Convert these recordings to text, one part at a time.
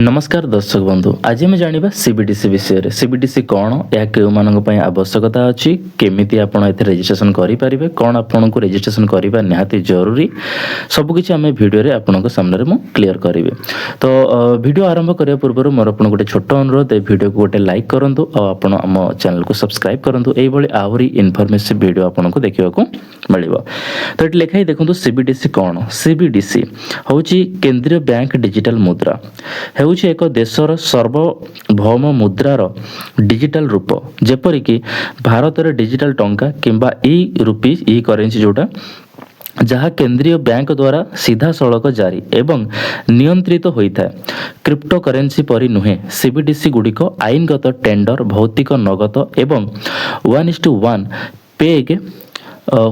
नमस्कार दर्शक बंधु आज आम जाना सीबीडीसी विषय में सीबीडीसी कौन या क्यों आवश्यकता अच्छी केमी आप रेजिस्ट्रेशन करेंगे कौन आपन को रेजिस्ट्रेशन करवा निहाती जरूरी सबकि आम भिडियो आपन सामने मु क्लीयर करी। तो भिडियो आरंभ करने पूर्व मोर आप गोटे छोट अनुरोध ए भिडियो को गोटे लाइक करूँ और आपन आम चैनल को सब्सक्राइब करूँ यही आहरी इनफॉरमेटिव भिडियो आपन को देखा मिल। तो ये लिखाई देखो सीबीडीसी कौन सीबीडीसी हूँ केंद्रीय बैंक डिजिटल मुद्रा ହେଉଛି ଏକ ଦେଶର ସାର୍ବଭୌମ ମୁଦ୍ରାର ଡିଜିଟାଲ ରୂପ ଯେପରିକି ଭାରତରେ ଡିଜିଟାଲ ଟଙ୍କା କିମ୍ବା ଇ ରୁପି ଇ କରେନ୍ସି ଯୋଉଟା ଯାହା କେନ୍ଦ୍ରୀୟ ବ୍ୟାଙ୍କ ଦ୍ୱାରା ସିଧାସଳଖ ଜାରି ଏବଂ ନିୟନ୍ତ୍ରିତ ହୋଇଥାଏ। କ୍ରିପ୍ଟୋ କରେନ୍ସି ପରି ନୁହେଁ। ସିବିଡିସି ଗୁଡ଼ିକ ଆଇନଗତ ଟେଣ୍ଡର ଭୌତିକ ନଗଦ ଏବଂ 1:1 ପେଗ୍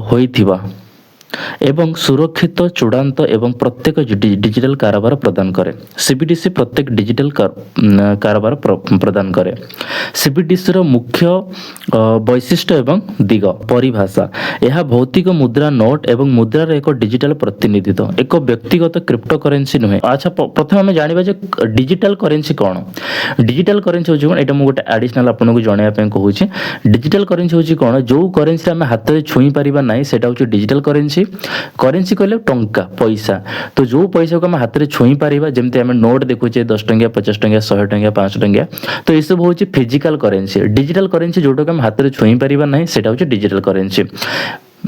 ହୋଇଥିବା एवं सुरक्षित चूड़ांत एवं प्रत्येक डिजिटल कारोबार प्रदान करे। सीबीडीसी प्रत्येक डिजिटल कारोबार प्रदान करे। सीबीडीसी रो मुख्य वैशिष्ट्य एवं दिग परिभाषा यह भौतिक मुद्रा नोट एवं मुद्रार एक डिजिटल प्रतिनिधित्व एक व्यक्तिगत क्रिप्टो करेन्सी नुहे। अच्छा प्रथम आम जाना जे डिजिटल करेन्सी कौन डिजिटल करेन्सी हूँ एटा मुझे गोटे एडिशनल आपको जनवाई कहूँ। डिजिटल करेन्सी हूँ कौन जो करेन्सी आम हाथ में छुई पारिबा नहीं सेटा हूँ डिजिटल करेन्सी। करेन्सी कहले टंका पैसा तो जो पैसा को आम हाथ में छुई पारिबा जमती आम नोट देखुचे 10 टंकिया 50 टंकिया 100 टंकिया 5 टंकिया तो ये सब हूँ फिजिकल करेन्सी। डिजिटल करेन्सी जोटा को आम हाथ में छुई पारिबा नहीं सेटा हूँ डिजिटल करेन्सी।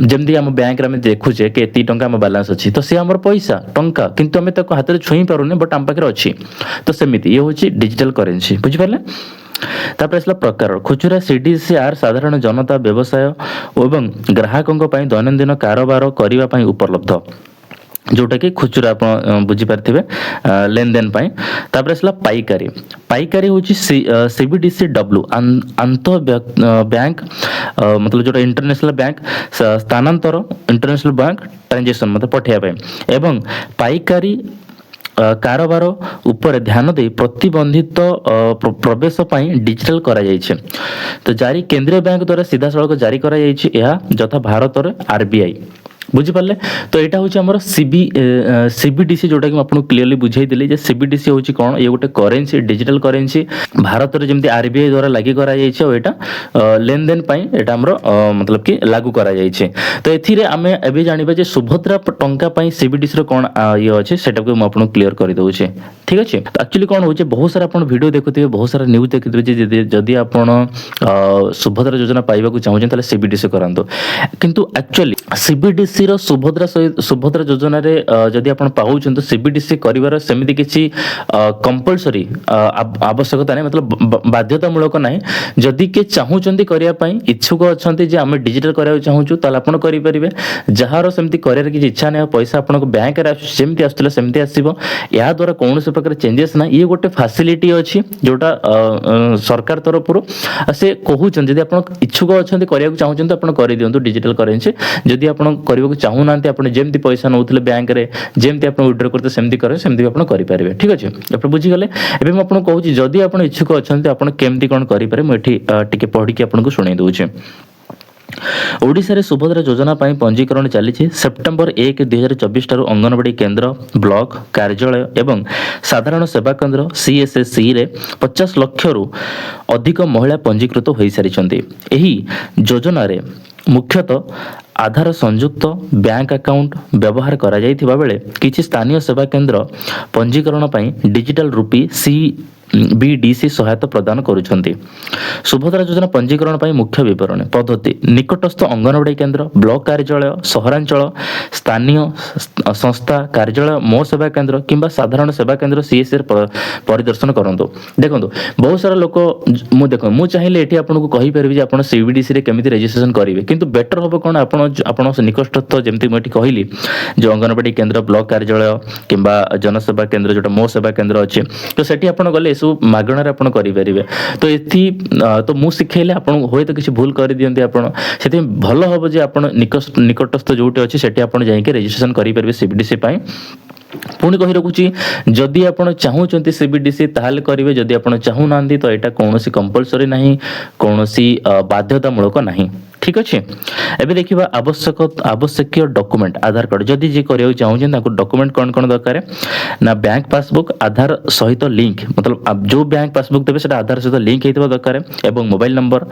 जमती आम बैंक आम देखुचे कि एति टंका आम बैलेंस अच्छी तो सी आम पैसा टंका किंतु आम हाथ में छुई पारुने बट आम पाखे अच्छी तो सेमती ये हूँ डिजिटल करेन्सी बुझिपारे। तापर आसला प्रकार खुचुरा सीडीसीआर साधारण जनता व्यवसाय एवं ग्राहकों पर दैनंदिन कारोबार करने उपलब्ध जोटा कि खुचुरा आप बुझीपारे लेन देन तापर आसला पाइकारी पाइकारी हूँ सीबीडीसी डब्ल्यू आंत बैंक मतलब जोटा इंटरनेशनल बैंक स्थानांतर इंटरनेशनल बैंक ट्रांजेक्शन मतलब पठाइबा एवं पाइकारी कारोबार उपर ध्यान दे प्रतिबंधित प्रवेश डिजिटल करा जायछि। तो जारी केंद्रीय बैंक द्वारा सीधा सड़क जारी करा जायछि यह जथा भारत आरबीआई बुझिपारे। तो यहाँ हूँ आम सीबीडीसी जोटा कि आपको क्लीयरली बुझाई जे सीबीडीसी हूँ कौन ये गोटे करेन्सी डिजिटल करेन्सी भारत में जमी आरबीआई द्वारा लागू करा लेन देन यहाँ आमर मतलब कि लागू करा तो ये आम ए जाना सुभद्रा टंका सीबीडीसी कौन ये अच्छे से मुझे क्लीयर कर दूचे ठीक अच्छे। तो एक्चुअली कौन हो बहुत सारा आप वीडियो देखुए बहुत सारा न्यूज देखुए जदि आप सुभद्रा योजना पाइबा चाहते सीबीडीसी करातु किंतु एक्चुअली सीबीडीसी सुभद्रा योजना रे जदि आपण पाउछन तो सीबीडीसी करिवार सेमिति किछि कंपलसरी आवश्यकता नहीं मतलब बाध्यतामूलक नहीं। जदि के चाहूचंती करिया पई इच्छुक अछंती जे हम डिजिटल करिया चाहूछु ताल आपण करि परिबे जहार सेमिति करियर कि इच्छा नै पैसा आपण को बैंक रे सेमिति आस्तले सेमिति आसीबो या द्वारा कोनोसी प्रकार चेंजेस ना ये गोटे फैसिलिटी अछि जोटा सरकार तरफ से कहूचन जदि आपण इच्छुक अछंती करिया चाहूचन तो आपण करि दियंतु डिजिटल करेन्सी जदि आपण करियो चाहूना आपड़ जमी पैसा नौले बैंक में जमी आप विड्रो करते सेमती करें सेमती आप करेंगे ठीक अच्छे। आप बुझीगले एवं आपको कहूँ जदि आप इच्छुक अच्छा आप केमती कौन करेंगे मुझे पढ़ी आपको शुणी दूचे। ओडिशा रे सुभद्रा योजना पाई पंजीकरण चली सेप्टेम्बर 1 2024 ठारू अंगनवाड़ी केंद्र ब्लॉक कार्यालय एवं साधारण सेवा केंद्र सीएसएससी रे 50 लाख रु अधिक महिला पंजीकृत हो सारी। एही योजना रे मुख्यतः आधार संयुक्त बैंक अकाउंट व्यवहार करा जायथिबा बेले किछि स्थानीय सेवा केंद्र पंजीकरण पाई डिजिटल रूपी सीबीडीसी सहायता प्रदान करुछंती। सुभद्रा योजना पंजीकरण पाई मुख्य विवरण पद्धति निकटस्थ अंगनवाड़ी केंद्र ब्लॉक कार्यालय सहरांचल स्थानीय संस्था कार्यालय मो सेवा केंद्र किंबा साधारण सेवा केंद्र सीएससी परिदर्शन करंतु। देखंतु बहुत सारा लोक मु चाहिए एठी आपनको कहि परबी जे आपण सीबीडीसी रे केमिति रजिस्ट्रेशन करिवे किंतु बेटर होबो कोन आपण निकटस्थ जेमति मैं कहिली जो अंगनवाड़ी केंद्र ब्लॉक कार्यालय किंबा जनसेवा केंद्र जोटा मो सेवा केंद्र अच्छे तो सेठी आपण गले सब मागणार आपण करि परिबे। तो एथि तो मु सिखेले आपण होय तो किछि भूल करि दियंती आपण सेति भलो होबो जे आपण निकटस्थ जोटे अछि सेठी आपण जाई के रजिस्ट्रेशन करि परिबे सीबीडीसी पई पुणी कही रखुची जदि आपण चाहूचंती सीबीडीसी ताहाले करिवे जदि आपण चाहू नांदी तो एटा कोनोसी कंपलसरी नाही कोनोसी बाध्यतामूलक नाही ठीक अच्छे एबे देखिबा आवश्यक डॉक्यूमेंट आधार कार्ड जदि जे करियो चाहूचन ताको डॉक्यूमेंट कोन कोन दरकार ना बैंक पासबुक आधार सहित लिंक मतलब आप जो बैंक पासबुक देबे सेटा आधार सहित लिंक हेतबा दरकार एवं मोबाइल नंबर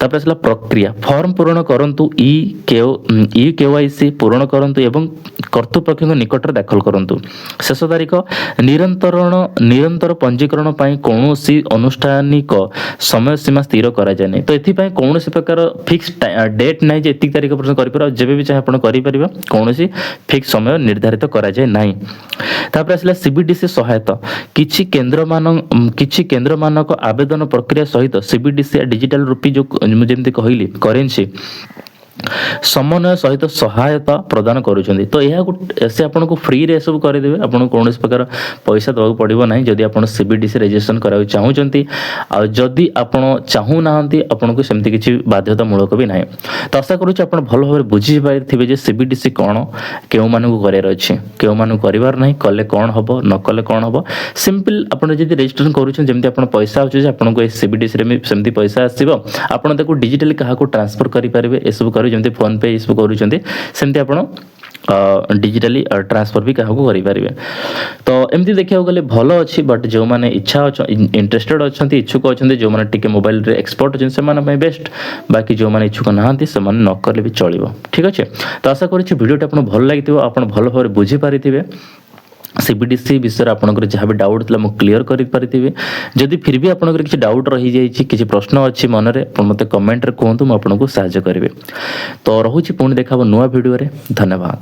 तापर आसला प्रक्रिया फॉर्म पूरण करंतु ई केवाईसी पूरण करंतु एवं कर्तृपक्ष निकट दाखल करंतु शेष तारीख निरंतर पंजीकरण पाई कौनसी अनुष्ठानिक समय सीमा स्थिर करा जाय नै तो एथि पाई कौनसी प्रकार फिक्स डेट नै जे एतिक तारीख पर्यंत करि पर जेबे भी चाहे आपण करि परिबा कौनसी फिक्स समय निर्धारित करा जाय नै तापर आसला सीबीडीसी सहायता किछि केंद्र मानक आवेदन प्रक्रिया सहित सीबीडीसी डिजिटल रूपी जो जेमती कहली करेन्सी समन्वय सहित सहायता प्रदान करुछंती तो यह से आपन को फ्री रे सब कर देबे आपन कोन प्रकार पैसा दवा पड़िबो नै जदि आपन सीबीडीसी रजिस्ट्रेशन कराउ चाहूचंती आ जदि आपन चाहू नाहंती आपन को सेमती किछि बाध्यता मूलक भी नै तो आशा करू आपन भलो भाबे बुझि पाइथिबे जे सीबीडीसी कोन केउ मानु को करे अछि केउ मानु करिवार नै कले कोन हबो न कले कोन हबो सिंपल आपन जदि रजिस्ट्रेशन करूछन जेमती आपन पैसा आउछ जे आपन को सीबीडीसी रे सेमती पैसा आसीबो आपन ताको डिजिटली काहा को ट्रांसफर करि परिबे ए सब जमती फोन पे इसको करूचंती सेमती आपण डिजिटली ट्रांसफर भी क्या करें तो एमती देखा गले भल अच्छी बट जो मैंने इच्छा इंटरेस्टेड अच्छा इच्छुक अच्छा जो मैंने टिके मोबाइल रे एक्सपर्ट अच्छे से बेस्ट बाकी जो मैंने इच्छुक नहांती से न कले भी चलो ठीक अच्छे तो आशा करुच्ची वीडियोटा आपको भल लगी आप भल भाव बुझीपारे सीबीडीसी विषय आपंकर जहाँ भी डाउट था क्लीयर कर पारि जदि फिर भी आपंकर किसी डाउट रही जाइए किसी प्रश्न अच्छी मनरे मत कमेंट रे कहतु मुझे आपको साहाय्य करेंगे तो रोचे पुणी देखा नुआ वीडियो रे धन्यवाद।